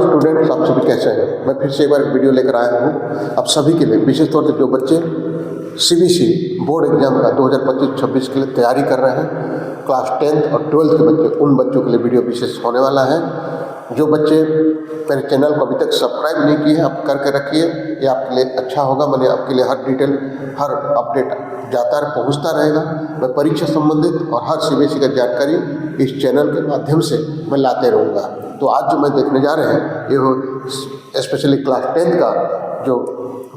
Students, आप सभी कैसे हैं। मैं फिर से एक बार वीडियो लेकर आया हूँ आप सभी के लिए, विशेष तौर से जो बच्चे सीबीएसई बोर्ड एग्जाम का 2025-26 के लिए तैयारी कर रहे हैं, क्लास 10th और 12th के बच्चे, उन बच्चों के लिए वीडियो विशेष होने वाला है। जो बच्चे मेरे चैनल को अभी तक सब्सक्राइब नहीं किए हैं, आप करके रखिए, ये आपके लिए अच्छा होगा। मैंने आपके लिए हर डिटेल, हर अपडेट जाता पहुंचता रहेगा। मैं परीक्षा संबंधित और हर सीबीएसई का जानकारी इस चैनल के माध्यम से मैं लाते रहूँगा। तो आज जो मैं देखने जा रहे हैं, ये हो स्पेशली क्लास 10th का जो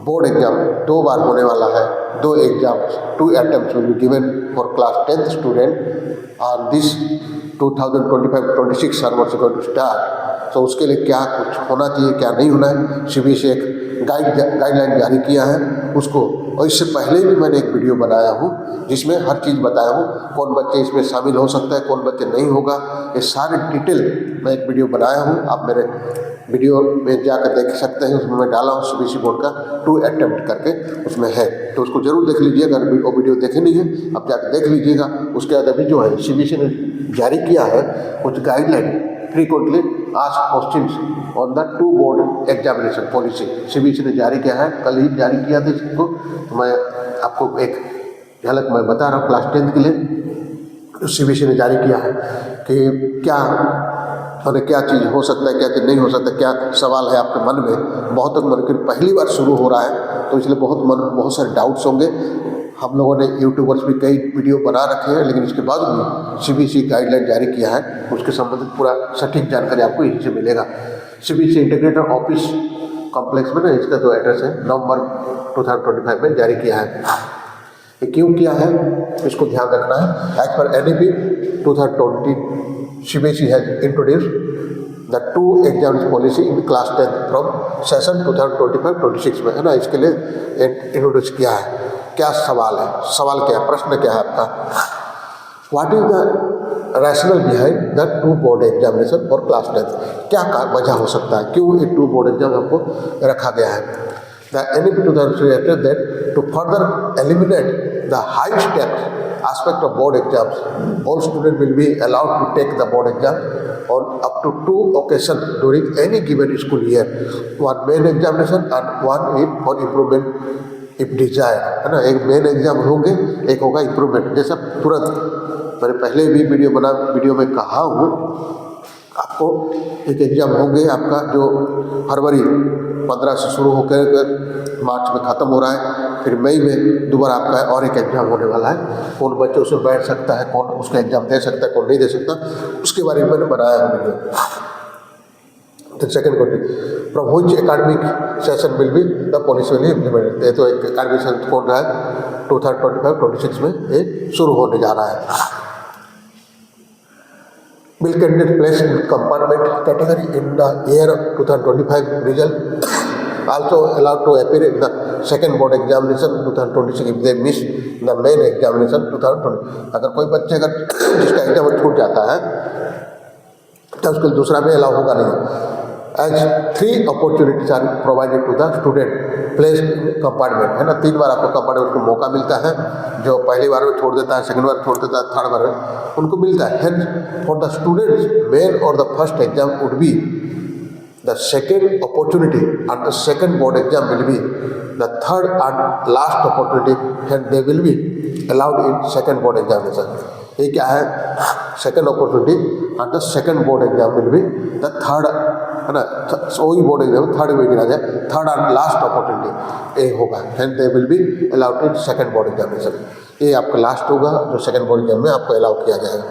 बोर्ड एग्जाम 2 बार होने वाला है। 2 exam, 2 attempts will be given for class 10th student on this 2025-26 onwards going to start। तो उसके लिए क्या कुछ होना चाहिए, क्या नहीं होना है, सीबीएसई एक गाइडलाइन जारी किया है उसको। और इससे पहले भी मैंने एक वीडियो बनाया हूँ जिसमें हर चीज़ बताया हूँ, कौन बच्चे इसमें शामिल हो सकता है, कौन बच्चे नहीं होगा, ये सारे डिटेल मैं एक वीडियो बनाया हूँ। आप मेरे वीडियो में जाकर देख सकते हैं, उसमें मैं डाला हूँ सीबीएसई बोर्ड का 2 attempt करके उसमें है, तो उसको जरूर देख लीजिएगा। अगर वो वीडियो देखे नहीं है, आप जाकर देख लीजिएगा। उसके बाद अभी जो है सीबीएसई ने जारी किया है कुछ guideline, frequently asked questions on the 2 board examination policy CBSE ने जारी किया है। कल ही जारी किया था इसको, तो मैं आपको एक झलक मैं बता रहा हूँ क्लास 10th के लिए। सीबीएसई ने जारी किया है कि क्या और क्या चीज़ हो सकता है, क्या चीज़ नहीं हो सकता, क्या सवाल है आपके मन में। बहुत तक मन की पहली बार शुरू हो रहा है, तो इसलिए बहुत सारे डाउट्स होंगे। हम लोगों ने यूट्यूबर्स भी कई वीडियो बना रखे हैं, लेकिन इसके बाद भी सीबीएसई गाइडलाइन जारी किया है, उसके संबंधित पूरा सटीक जानकारी आपको यहीं से मिलेगा। सीबीएसई इंटीग्रेटेड ऑफिस कॉम्प्लेक्स में ना इसका जो एड्रेस है, नवंबर 2025 में जारी किया है। ये क्यों किया है, इसको ध्यान रखना है। As per NEP 2020 CBSE has introduced the 2 exams policy in class 10th from session 2025-26 में, है ना, इसके लिए इंट्रोड्यूस किया है। क्या सवाल है, सवाल क्या है, प्रश्न क्या है आपका, what is the rational behind the 2 board examination और क्लास 10th, क्या वजह हो सकता है, क्यों ये 2 बोर्ड एग्जाम आपको रखा गया है। The NEP 2023 that to further eliminate the high stakes aspect of board exams, all students will be allowed to take the board exam on up to 2 occasions during any given school year, one main examination and one for improvement if desired, है ना। एक main exam होंगे, एक होगा improvement. जैसा तुरंत मैंने पहले भी वीडियो में कहा हूँ, आपको एक एग्जाम होंगे आपका जो फरवरी 15 से शुरू होकर मार्च में ख़त्म हो रहा है, फिर मई में दोबारा आपका और एक एग्जाम होने वाला है। कौन बच्चे उसमें बैठ सकता है, कौन उसका एग्जाम दे सकता है, कौन नहीं दे सकता, उसके बारे में मैंने बनाया है वीडियो। तो second question, from which academic session will be the policy will be implemented. ये तो एक एकेडमिक सेशन कौन रहा है, 2025-26 में ये शुरू होने जा रहा है। Will candidate placed in compartment category in the year 2025 result also allowed to appear in the second board examination 2026 if they miss the main examination 2020। अगर कोई बच्चे जिसका एग्जाम छूट जाता है तो उसको दूसरा में अलाउ होगा नहीं। As 3 opportunities are provided to the student placed in compartment, है ना, 3 बार आपको कंपार्टमेंट को मौका मिलता है। जो पहली बार में छोड़ देता है, सेकंड बार छोड़ देता है, थर्ड बार में उनको मिलता है। Hence for the students main or the first exam would be the second opportunity and the second board exam will be the third and last opportunity, and they will be allowed in second board examination। ये क्या है, second opportunity and the second board exam will be the third, है ना, वही board exam third में गिना जाए, third and last opportunity ये होगा, and they will be allowed in second board examination. ये आपका लास्ट होगा जो सेकंड बोर्ड एग्जाम में आपको अलाउ किया जाएगा।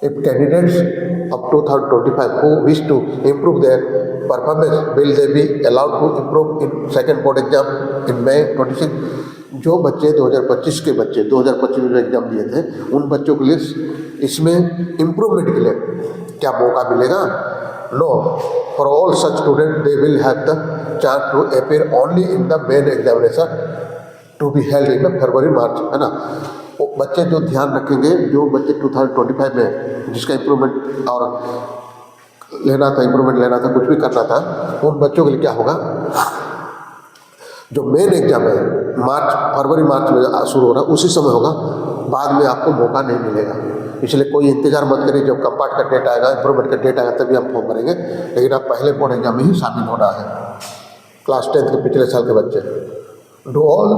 If candidates of 2025 who wish to improve their performance will they be allowed to improve in second board exam in May 26। जो बच्चे 2025 के बच्चे 2025 में एग्जाम दिए थे, उन बच्चों के लिए इसमें इम्प्रूवमेंट के लिए क्या मौका मिलेगा। No, for all such student they will have the chance to appear only in the main examination to be held in February March, है ना। बच्चे जो ध्यान रखेंगे, जो बच्चे 2025 में जिसका इम्प्रूवमेंट और लेना था, इम्प्रूवमेंट लेना था, कुछ भी करना था, उन बच्चों के लिए क्या होगा, जो मेन एग्जाम है फरवरी मार्च में शुरू हो रहा है उसी समय होगा, बाद में आपको मौका नहीं मिलेगा। इसलिए कोई इंतजार मत करिए, जब कंपार्ट का डेट आएगा, इम्प्रूवमेंट का डेट आएगा तभी हम फॉर्म भरेंगे, लेकिन आप पहले बोर्ड एग्जाम में ही शामिल होना है। क्लास 10th के पिछले साल के बच्चे। Do all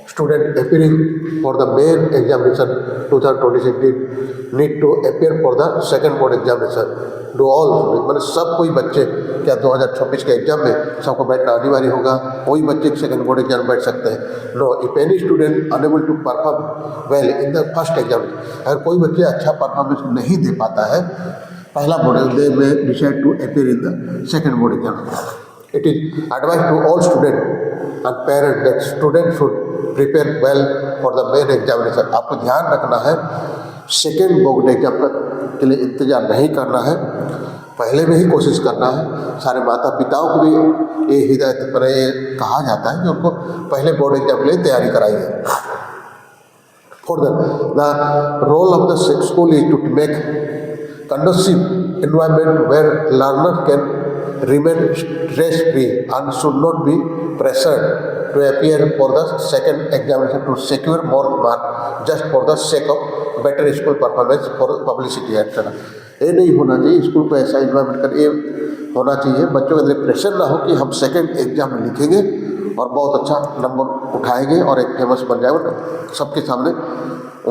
student appearing for the main examination 2026 need to appear for the second board examination. Do all मतलब सब कोई बच्चे क्या 2026 के एग्जाम में सबको बैठना अनिवार्य होगा? वही बच्चे सेकेंड बोर्ड एग्जाम बैठ सकते हैं? No, if any student unable to perform well in the first exam, अगर कोई बच्चे अच्छा परफॉर्मेंस नहीं दे पाता है पहला board, they may decide to appear in the second board exam. It is advise to all student and parents that student should prepare well for the main examination. आपको ध्यान रखना है, सेकेंड बोर्ड एग्जाम के लिए इंतजार नहीं करना है, पहले में ही कोशिश करना है। सारे माता पिताओं को भी ये हिदायत पर ये कहा जाता है कि उनको पहले बोर्ड एग्जाम के लिए तैयारी कराइए। For the role of the school is to make conducive environment where learner can remain stress free and should not be pressured to appear for the second examination to secure more mark just for the sake of better school performance for publicity etc. ये नहीं होना चाहिए, school को ऐसा environment कर, ये होना चाहिए बच्चों के अंदर प्रेशर ना हो कि हम सेकंड एग्जाम में लिखेंगे और बहुत अच्छा नंबर उठाएंगे और एक फेमस बन जाएगा, सबके सामने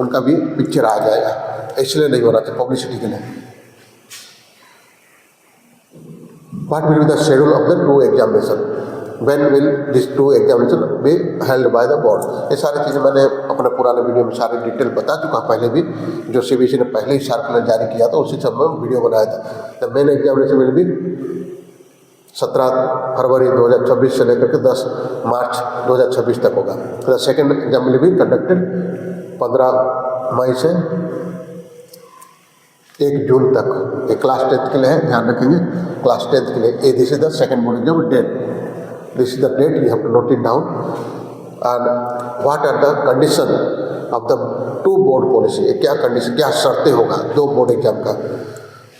उनका भी पिक्चर आ जाएगा, इसलिए नहीं होना चाहिए पब्लिसिटी के लिए। What will be the schedule of the two examination? When will these two examination be held by the board? ये सारी चीज़ें मैंने अपने पुराने वीडियो में सारे डिटेल बता चुका पहले भी, जो CBSE ने पहले ही सर्कुलर जारी किया था उसी सब में वीडियो बनाया था। The main examination will be 17 फरवरी 2026 से लेकर के 10 मार्च 2026 तक होगा। The second exam will be conducted 15 मई से 1 जून तक। ये क्लास 10th के लिए है, ध्यान रखेंगे, क्लास 10th के लिए। This is the second board exam date, this is the date, you have to note it down. And what are the condition of the two board policy? क्या condition, क्या शर्तें होगा दो बोर्ड एग्जाम का?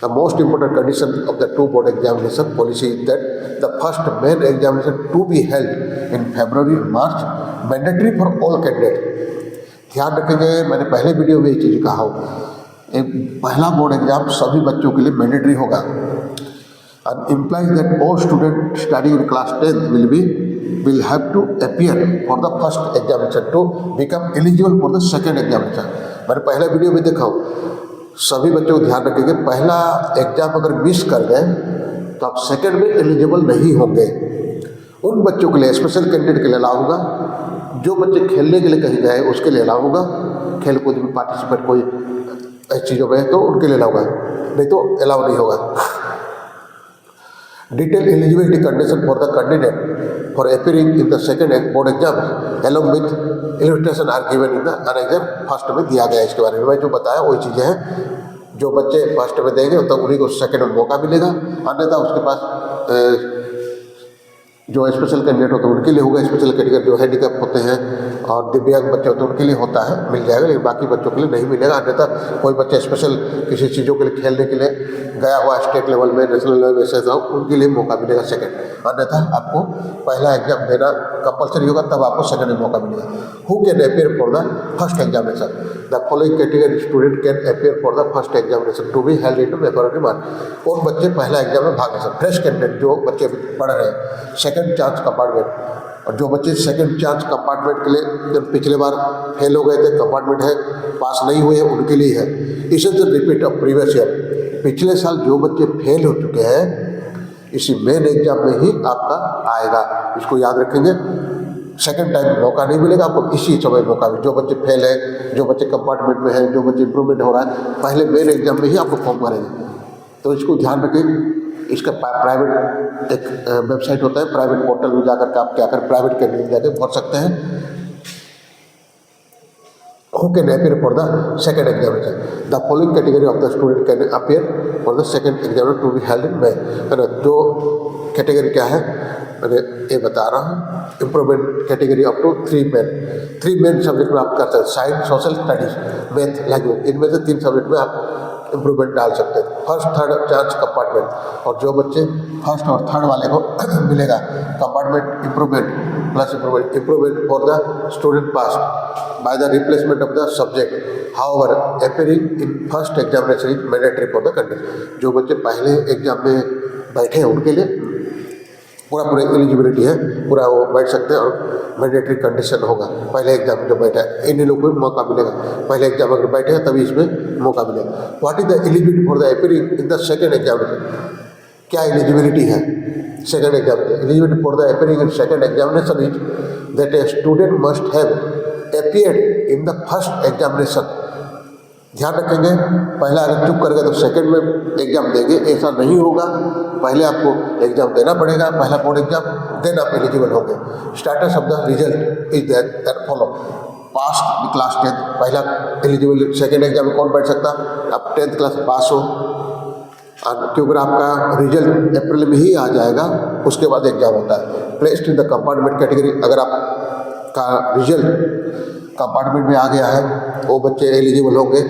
The most important condition of the two board examination policy is that the first main examination to be held in February March mandatory for all candidate. ध्यान रखेंगे, मैंने पहले वीडियो में ये चीज़ कहा हो, पहला बोर्ड एग्जाम सभी बच्चों के लिए मैंडेटरी होगा। And implies that all student study in class 10th will have to appear for the first examination to become eligible for the second examination। मैंने पहला वीडियो में देखा हूँ, सभी बच्चों को ध्यान रखेंगे, पहला एग्जाम अगर मिस कर गए तो आप सेकेंड में एलिजिबल नहीं होंगे। उन बच्चों के लिए, स्पेशल कैंडिडेट के लिए अलाउ होगा, जो बच्चे खेलने के लिए कहीं गए उसके लिए अलाउ होगा, खेल कूद में पार्टिसिपेट कोई ऐसी चीज़ों में तो उनके लिए अलाउ होगा, नहीं तो अलाउ नहीं होगा। Detail eligibility condition for the candidate for appearing in the second board exam along with illustration are given in the exam first में दिया गया। इसके बारे में मैं जो बताया वही चीज़ें हैं, जो बच्चे फर्स्ट में देंगे तो उन्हीं को सेकेंड में मौका मिलेगा, अन्यथा उसके पास जो स्पेशल कैंडिडेट होते हैं उनके लिए होगा, स्पेशल कैटेगरी जो हैंडीकैप होते हैं और दिव्यांग बच्चे होते हैं उनके लिए होता है, मिल जाएगा, लेकिन बाकी बच्चों के लिए नहीं मिलेगा। अन्यथा कोई बच्चे स्पेशल किसी चीज़ों के लिए खेलने के लिए गया हुआ स्टेट लेवल में, नेशनल लेवल में, ऐसे उनके लिए मौका मिलेगा सेकेंड, अन्यथा आपको पहला एग्जाम देना कंपलसरी होगा, तब आपको सेकेंड में मौका मिलेगा। Who can appear for the first examination? The following category student can appear for the first examination to be held in February March। कौन बच्चे पहला एग्जाम में भाग ले सकते? फ्रेश कैंडिडेट जो बच्चे पढ़ रहे हैं, सेकेंड चांस कंपार्टमेंट, और जो बच्चे सेकेंड चांस कंपार्टमेंट के लिए जब पिछले बार फेल हो गए थे, कंपार्टमेंट है पास नहीं हुए, उनके लिए है। इस is the repeat of previous year. पिछले साल जो बच्चे फेल हो चुके हैं इसी मेन एग्जाम में ही आपका आएगा, इसको याद रखेंगे। सेकेंड टाइम मौका नहीं मिलेगा आपको, इसी समय मौका मिलेगा। जो बच्चे फेल है, जो बच्चे कंपार्टमेंट में हैं, जो बच्चे इंप्रूवमेंट हो रहा है, पहले मेन एग्जाम में ही आपको फॉर्म भरेंगे, तो इसको ध्यान रखें। इसका प्राइवेट एक वेबसाइट होता है, प्राइवेट पोर्टल में जाकर के आप क्या कर प्राइवेट कैंडिडेट जाकर भर सकते हैं। Who can appear for the second examination? The following category of the student can appear for the second examination to be held in May। है ना, जो कैटेगरी क्या है मैंने ये बता रहा हूँ। Improvement category up to 3 main subject में आप कर सकते हैं, science, social studies, math, language, इनमें से 3 सब्जेक्ट में आप इम्प्रूवमेंट डाल सकते हैं। फर्स्ट थर्ड चांस कंपार्टमेंट, और जो बच्चे फर्स्ट और थर्ड वाले को मिलेगा compartment improvement plus improvement for the student pass by the replacement of the subject however appearing in first examination is mandatory for the candidate. जो बच्चे पहले एग्जाम में बैठे हैं उनके लिए पूरा एलिजिबिलिटी है, पूरा वो बैठ सकते हैं और मैंडेटरी कंडीशन होगा। पहले एग्जाम में जो बैठा है इन लोगों को भी मौका मिलेगा, पहले एग्जाम अगर बैठे हैं तभी इसमें मौका मिलेगा। What is the eligibility for the appearing in the second examination? क्या एलिजिबिलिटी है second examination? Eligibility for the appearing in second examination is that a student must have appeared in the first examination. ध्यान रखेंगे, पहला अगर चुप कर गए तो सेकंड में एग्जाम देंगे, ऐसा नहीं होगा। पहले आपको एग्जाम देना पड़ेगा, पहला बोर्ड एग्जाम, देन आप एलिजिबल होंगे। Status of the result is that follow pass class 10th, पहला एलिजिबल। सेकंड एग्जाम में कौन बैठ सकता? आप 10th क्लास पास हो, क्योंकि आपका रिजल्ट अप्रैल में ही आ जाएगा, उसके बाद एग्जाम होता है। Placed in the compartment category, अगर आपका रिजल्ट कंपार्टमेंट में आ गया है वो बच्चे एलिजिबल होंगे।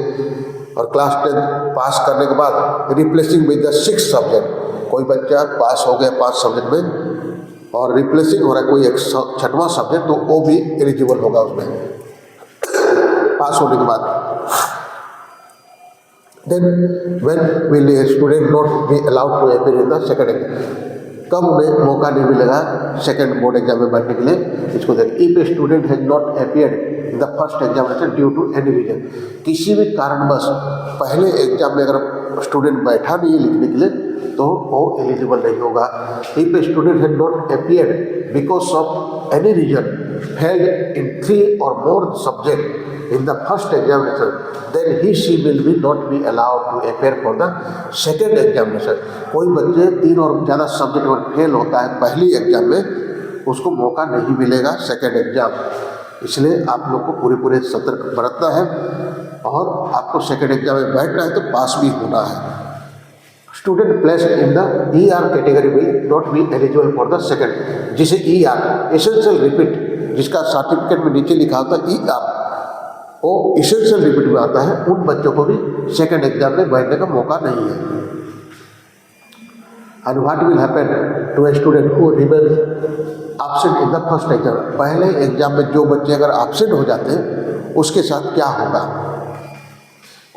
और क्लास 10 पास करने के बाद रिप्लेसिंग विद द 6 सब्जेक्ट, कोई बच्चा पास हो गया 5 सब्जेक्ट में और रिप्लेसिंग हो रहा है कोई एक 6वां सब्जेक्ट, तो वो भी एलिजिबल होगा उसमें पास होने के बाद। Then when will a student not be allowed to appear in the second exam? कब उन्हें मौका नहीं मिलेगा सेकंड बोर्ड एग्जाम में बैठने के लिए? इसको देखें। If a student has not appeared in the first examination due to any reason, किसी भी कारणवश पहले एग्जाम में अगर स्टूडेंट बैठा नहीं है लिखने के लिए तो वो एलिजिबल नहीं होगा। If a student has not appeared because of any reason, failed in 3 or more subject in the first examination, then he she will be not be allowed to appear for the second examination। कोई बच्चे 3 और ज़्यादा subject में fail होता है पहली exam में, उसको मौका नहीं मिलेगा सेकेंड एग्जाम। इसलिए आप लोग को पूरे सतर्क बरतना है और आपको सेकेंड एग्जाम में बैठना है तो पास भी होना है। Student placed in the ER category will not be eligible for the second. जिसे ER एसेंशियल रिपीट, जिसका सर्टिफिकेट में नीचे लिखा होता है ER, वो इसेंशियल रिपीट में आता है, उन बच्चों को भी सेकेंड एग्जाम में बैठने का मौका नहीं है। And what will happen to a student who remains absent in the first exam? पहले एग्जाम में जो बच्चे अगर एब्सेंट हो जाते हैं उसके साथ क्या होगा?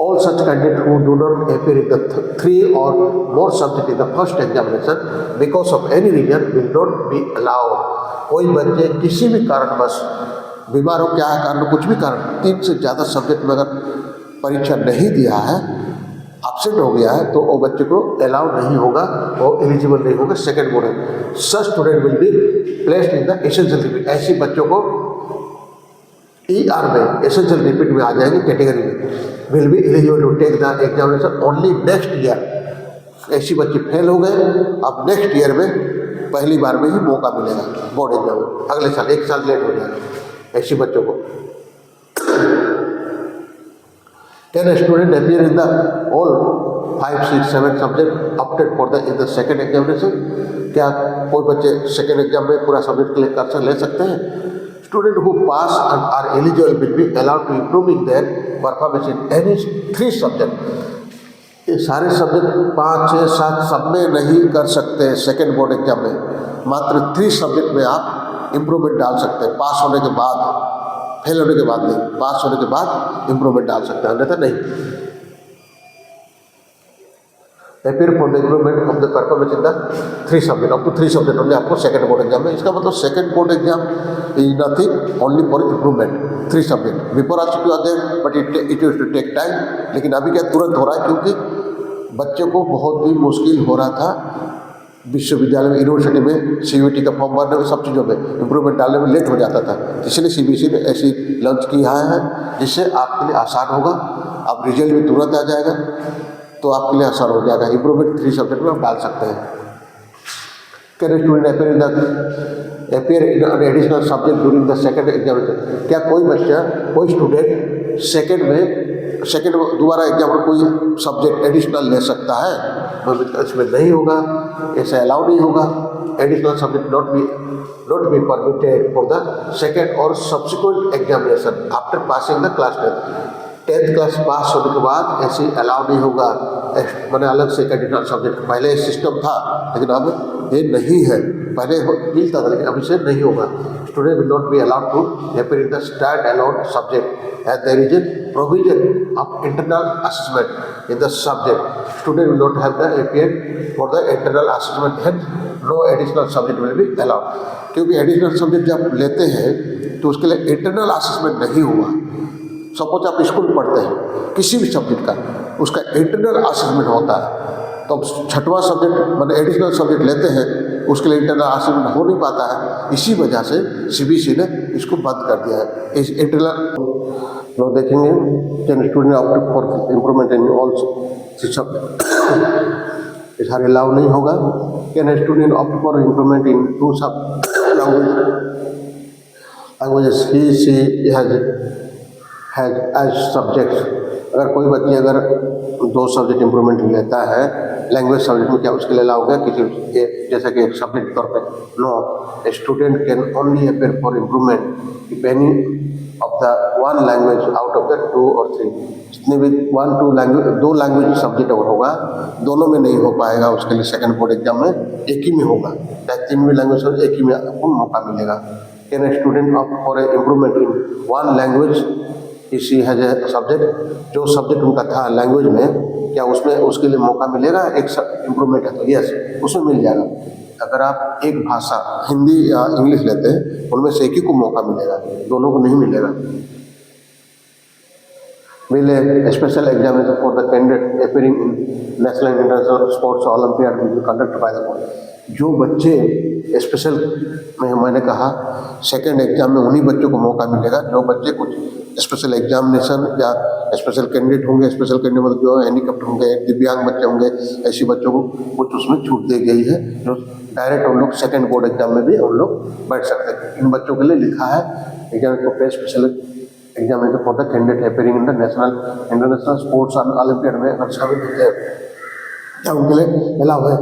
All such candidate who do not appear in the 3 or more subject in the first examination because of any reason will not be allowed. कोई बच्चे किसी भी कारणवश, बीमार हो, क्या है कारण, कुछ भी कारण, 3 से ज़्यादा सब्जेक्ट में अगर परीक्षा नहीं दिया है, एब्सेंट हो गया है, तो वो बच्चे को अलाउ नहीं होगा, वो एलिजिबल नहीं होगा सेकेंड बोर्ड में। सच student will be placed in the essential repeat. ऐसे बच्चों को ER में एसेंशियल रिपीट में आ जाएंगे कैटेगरी में। Will be eligible to take the examination only next year. ऐसे बच्चे फेल हो गए, अब नेक्स्ट ईयर में पहली बार में ही मौका मिलेगा बोर्ड एग्जाम में, अगले साल 1 साल लेट हो जाएगा ऐसे बच्चों को। Can a student appear in the all 5, 6, 7 subject opted for the in the second examination? क्या कोई बच्चे सेकेंड एग्जाम में पूरा सब्जेक्ट ले सकते हैं? Student who pass and are eligible will be allowed to improving their performance in any 3 subject. ये सारे सब्जेक्ट 5, 6, 7 सब में नहीं कर सकते हैं सेकेंड बोर्ड एग्जाम में, मात्र 3 सब्जेक्ट में आप इम्प्रूवमेंट डाल सकते हैं पास होने के बाद, फेल होने के बाद नहीं, पास होने के बाद इम्प्रूवमेंट डाल सकते हैं, अन्यथा नहीं। appear for the improvement of the performance in the 3 subject, up to 3 subject only आपको सेकेंड बोर्ड एग्जाम में। इसका मतलब second board exam is nothing only for improvement 3 subject. Before also you are there but it used to take time, लेकिन अभी क्या तुरंत हो रहा है, क्योंकि बच्चों को बहुत ही मुश्किल हो रहा था विश्वविद्यालय में, यूनिवर्सिटी में CUET का फॉर्म भरने में, सब चीज़ों में इम्प्रूवमेंट डालने में लेट हो जाता था। इसलिए CBSE ने ऐसी लॉन्च किया है जिससे आपके लिए आसान होगा, अब रिजल्ट भी तुरंत आ जाएगा तो आपके लिए आसान हो जाएगा। इम्प्रूवमेंट 3 सब्जेक्ट में आप डाल सकते हैं। Can student appear in an additional subject during the second examination? क्या कोई स्टूडेंट सेकेंड दोबारा एग्जाम में कोई सब्जेक्ट एडिशनल ले सकता है? इसमें नहीं होगा, ऐसा अलाउ नहीं होगा। Additional subject not be permitted for the second और subsequent examination after passing the class 10। 10th class pass होने के बाद ऐसे अलाउ नहीं होगा, मैंने अलग से एक एडिशनल सब्जेक्ट, पहले सिस्टम था लेकिन अब ये नहीं है, पहले मिलता था लेकिन अब इसे नहीं होगा। Student will not be allowed to appear in the stand alone subject as there is a provision of internal assessment in the subject. Student will not have the appear for the internal assessment, hence no additional subject will be allowed. क्योंकि additional subject जब लेते हैं तो उसके लिए internal assessment नहीं हुआ। Suppose आप स्कूल पढ़ते हैं किसी भी सब्जेक्ट का, उसका इंटरनल असेसमेंट होता है, तो अब छठवां सब्जेक्ट मतलब एडिशनल सब्जेक्ट लेते हैं उसके लिए इंटरनल असेसमेंट हो नहीं पाता है। इसी वजह से सीबीएसई ने इसको बंद कर दिया है। इस इंटरनल लोग देखेंगे can student opt for improvement in all subject, इस हर अलाउ नहीं होगा। Can student opt for improvement in 2 sub languages he she has as subjects. अगर कोई बच्चे अगर 2 सब्जेक्ट इम्प्रूवमेंट लेता है लैंग्वेज सब्जेक्ट में, क्या उसके लिए अलाउ होगा किसी जैसे कि एक सब्जेक्ट के तौर पे? No, student can only appear for improvement if any of the 1 language out of the 2 or 3। जितने भी 2 लैंग्वेज सब्जेक्ट अगर होगा, दोनों में नहीं हो पाएगा, उसके लिए सेकंड बोर्ड एग्जाम में एक ही में होगा, चाहे 3 भी लैंग्वेज हो एक ही में आपको मौका मिलेगा। Can student opt for improvement in 1 language इसी है सब्जेक्ट, जो सब्जेक्ट उनका था लैंग्वेज में, क्या उसमें उसके लिए मौका मिलेगा? एक इम्प्रूवमेंट है तो यस, उसमें मिल जाएगा। अगर आप एक भाषा हिंदी या इंग्लिश लेते हैं उनमें से एक ही को मौका मिलेगा, दोनों को नहीं मिलेगा। will a special examination for the candidate appearing in national and international sports olympiad will be conducted by the board। जो बच्चे स्पेशल में मैंने कहा सेकंड एग्जाम में उन्हीं बच्चों को मौका मिलेगा जो बच्चे कुछ स्पेशल एग्जामिनेशन या स्पेशल कैंडिडेट होंगे। स्पेशल कैंडिडेट मतलब जो हैंडीकैप्ड होंगे, दिव्यांग बच्चे होंगे, ऐसी बच्चों को कुछ उसमें छूट दी गई है, जो डायरेक्ट उन लोग सेकंड बोर्ड एग्जाम में भी उन लोग बैठ सकते हैं। इन बच्चों के लिए लिखा है एग्जाम को पे special examination for the candidate appearing in the national international sports and olympiad में अगर शामिल होते हैं क्या उनके लिए अलाउ है।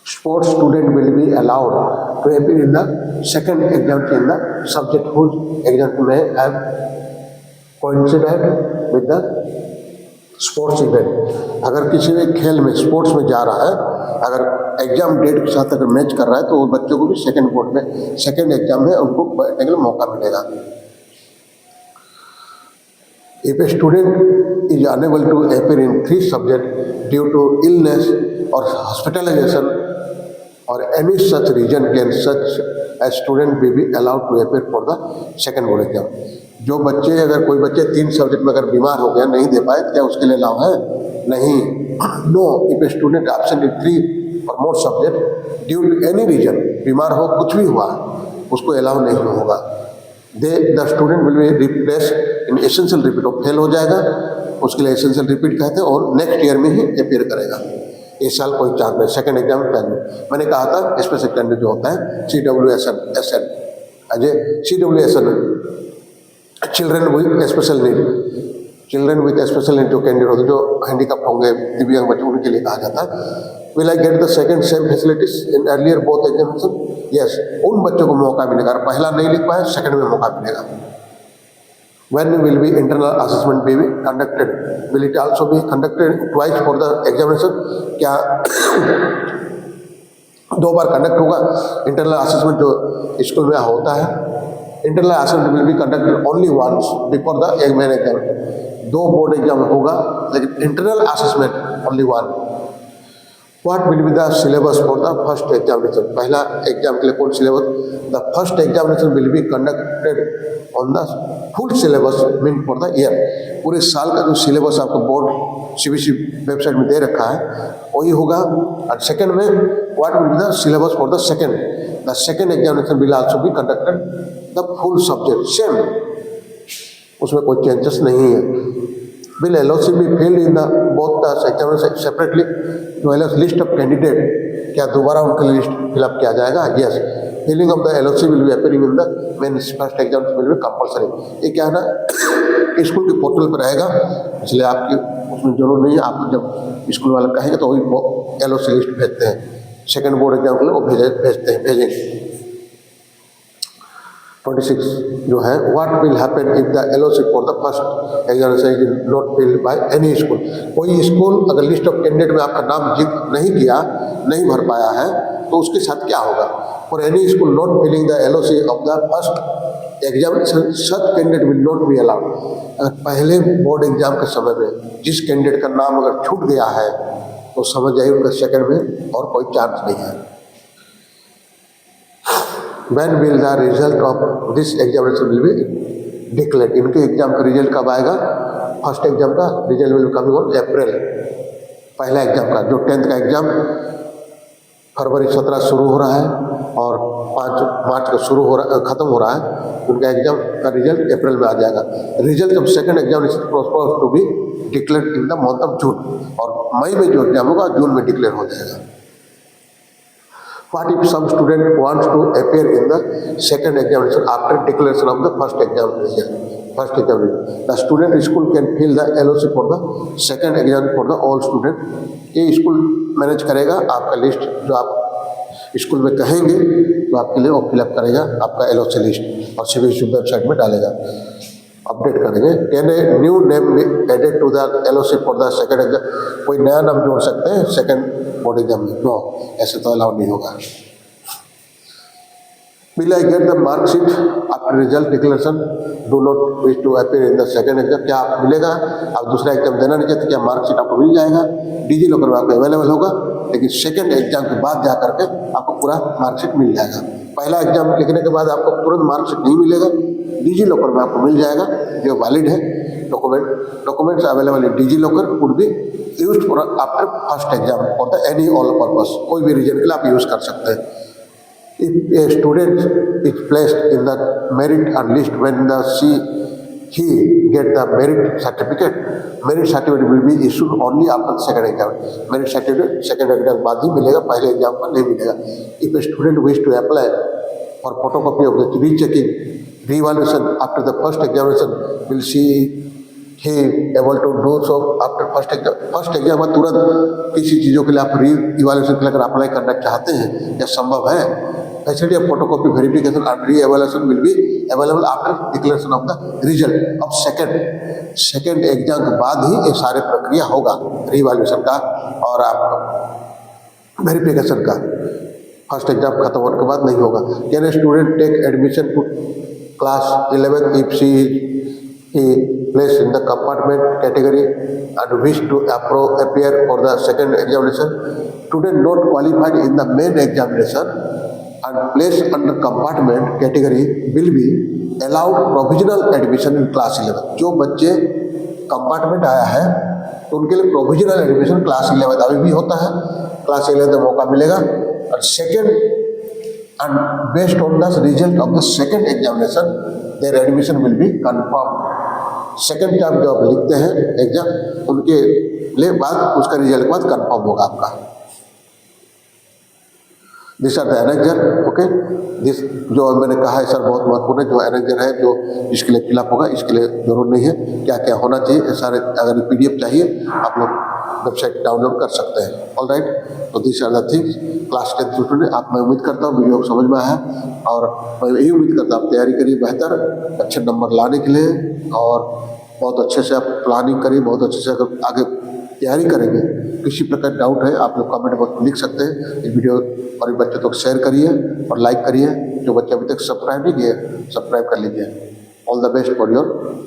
Sports student will be allowed to appear in the second exam in the subject whose exam may have coincided with the sports event। अगर किसी भी खेल में स्पोर्ट्स में जा रहा है, अगर एग्जाम डेट के साथ अगर मैच कर रहा है तो वो बच्चों को भी सेकंड बोर्ड में सेकंड एग्जाम में उनको बैठने के लिए मौका मिलेगा। If a student is unable to appear in 3 subjects due to illness or hospitalization or any such reason, can such a student be allowed to appear for the second board exam। जो बच्चे अगर कोई बच्चे 3 subject में अगर बीमार हो गया नहीं दे पाए क्या उसके लिए अलाउ है? नहीं। No, if a student absent in 3 or more subject due to any reason, बीमार हो कुछ भी हुआ उसको अलाउ नहीं होगा। The student will be replace in essential repeat, वो फेल हो जाएगा, उसके लिए एसेंशियल रिपीट कहते हैं और नेक्स्ट ईयर में ही अपेयर करेगा। इस साल कोई चांस नहीं, सेकंड एग्जाम में पहले मैंने कहा था स्पेशल कैंडिडेट जो होता है CWSN Ajay CWSN children with special need, children with special need जो कैंडिडेट होते हैं जो हैंडीकैप होंगे, दिव्यांग बच्चे, उनके लिए कहा जाता है। Will I get the second same facilities in earlier both examination? Yes, उन बच्चों को मौका मिलेगा, पहला नहीं लिख पाए सेकंड में मौका मिलेगा। When will be internal assessment be conducted? Will it also be conducted twice for the examination? क्या 2 बार कंडक्ट होगा इंटरनल असेसमेंट जो स्कूल में होता है? Internal assessment will be conducted only once before the main exam. 2 board exam होगा लेकिन internal assessment only 1। What will be the syllabus for the first examination? पहला एग्जाम के लिए कौन syllabus? The first examination will be conducted on the full syllabus meant for the year। पूरे साल का जो सिलेबस आपको बोर्ड CBSE वेबसाइट में दे रखा है वही होगा। और सेकंड में what will be the syllabus for the second? The second examination will also be conducted the full subject same, उसमें कोई चेंजेस नहीं है। Will LOC be filled in the both the examination separately? जो list of candidate क्या दोबारा उनके list fill up किया जाएगा? Yes, filling of the LOC will be appearing in the main first exam will be compulsory. ये क्या है ना, स्कूल के पोर्टल पर रहेगा, इसलिए आपकी उसमें जरूर नहीं है। आपको जब स्कूल वाले कहेंगे तो वही LOC लिस्ट भेजते हैं, सेकंड बोर्ड एग्जाम के लिए वो भेजते हैं। 26 जो है, what will happen if the LOC for the first examination is not filled by any school. कोई स्कूल अगर लिस्ट ऑफ कैंडिडेट में आपका नाम जिक्र नहीं किया, नहीं भर पाया है, तो उसके साथ क्या होगा? For any school not filling the LOC of the first examination such candidate will not be allowed. अगर पहले बोर्ड एग्जाम के समय में जिस कैंडिडेट का नाम अगर छूट गया है, तो समझ जाइए उनका सेकंड में और कोई चांस नहीं है। When will the result of this examination will be declared? इनके एग्जाम का रिजल्ट कब आएगा? फर्स्ट एग्जाम का result will coming on April. पहला एग्जाम का जो 10th का एग्जाम फरवरी 17 शुरू हो रहा है और 5 मार्च को शुरू हो रहा, खत्म हो रहा है, उनका एग्जाम का रिजल्ट अप्रैल में आ जाएगा। Result of second examination propose to be declared in the month of June, और मई में जो एग्जाम होगा जून में डिक्लेयर हो जाएगा। What if some student wants to appear in the second examination after declaration of the first examination? First examination, the student school can fill the LOC for the second exam for the all student। ये school manage करेगा आपका list, जो आप school में कहेंगे तो आपके लिए वो फिलअप करेगा आपका LOC लिस्ट और सीबीएसई वेबसाइट में डालेगा, अपडेट करेंगे। Can a new name be added to the LOC for the second exam? कोई नया नाम जोड़ सकते हैं सेकंड बोर्ड एग्जाम में? नो, ऐसे तो अलाउ नहीं होगा। Will I get the mark sheet after result declaration? Do not wish to appear in the second exam? क्या आप मिलेगा? आप दूसरा एग्जाम देना नहीं चाहते, क्या मार्क शीट आपको मिल जाएगा? डिजी लॉकर में आपको अवेलेबल होगा, लेकिन सेकंड एग्जाम के बाद जा करके आपको पूरा मार्कशीट मिल जाएगा। पहला एग्जाम लिखने के बाद आपको तुरंत मार्कशीट नहीं मिलेगा, डिजी लॉकर में आपको मिल जाएगा जो वैलिड है। Documents available in DigiLocker would be used for after first exam for the any all purpose. कोई भी रीजन के लिए आप यूज कर सकते हैं। If a student is placed in the merit list when he get the merit certificate will be issued only after second exam। merit certificate second exam बाद ही मिलेगा, पहले एग्जाम पर नहीं मिलेगा। If a student wish to apply for photocopy of the rechecking re-evaluation after the first examination, will he able to do so after first exam? First exam में तुरंत किसी चीज़ों के लिए आप री-इवैल्यूएशन के लिए अगर अप्लाई करना चाहते हैं, क्या संभव है? Facility of photocopy verification and re-evaluation will be available after declaration of the result of second exam के बाद ही ये सारे प्रक्रिया होगा, री-इवैल्यूएशन का और आप वेरिफिकेशन का। फर्स्ट एग्जाम खत्म होने के बाद नहीं होगा। Can a student take admission to class 11 if she placed in the compartment category and wish to appear for the second examination? Student not qualified in the main examination and placed under compartment category will be allowed provisional admission in class 11। जो बच्चे compartment आया है तो उनके लिए provisional admission class 11 अभी भी होता है, क्लास 11 में मौका मिलेगा। और second and based on the result of the second examination there admission will be confirm. Second time जो आप लिखते हैं एग्जाम, उनके लिए बाद उसका रिजल्ट के बाद कन्फर्म होगा आपका। This are the annexure, okay. This जो मैंने कहा है सर बहुत महत्वपूर्ण है, जो एनेक्जर है जो इसके लिए फिलअप होगा, इसके लिए जरूर नहीं है, क्या क्या होना चाहिए सारे। अगर PDF चाहिए आप लोग वेबसाइट डाउनलोड कर सकते हैं। ऑल राइट, तो this are the things. Class 10 student आप, मैं उम्मीद करता हूँ वीडियो समझ में आया और मैं यही उम्मीद करता हूँ आप तैयारी करिए बेहतर अच्छे नंबर लाने के लिए, और बहुत अच्छे से आप प्लानिंग करिए, बहुत अच्छे से अगर आगे तैयारी करेंगे। किसी प्रकार डाउट है आप लोग कमेंट बॉक्स में लिख सकते हैं। इस वीडियो और बच्चों तक शेयर करिए और लाइक करिए। जो बच्चे अभी तक सब्सक्राइब नहीं किए सब्सक्राइब कर लीजिए। All the best for your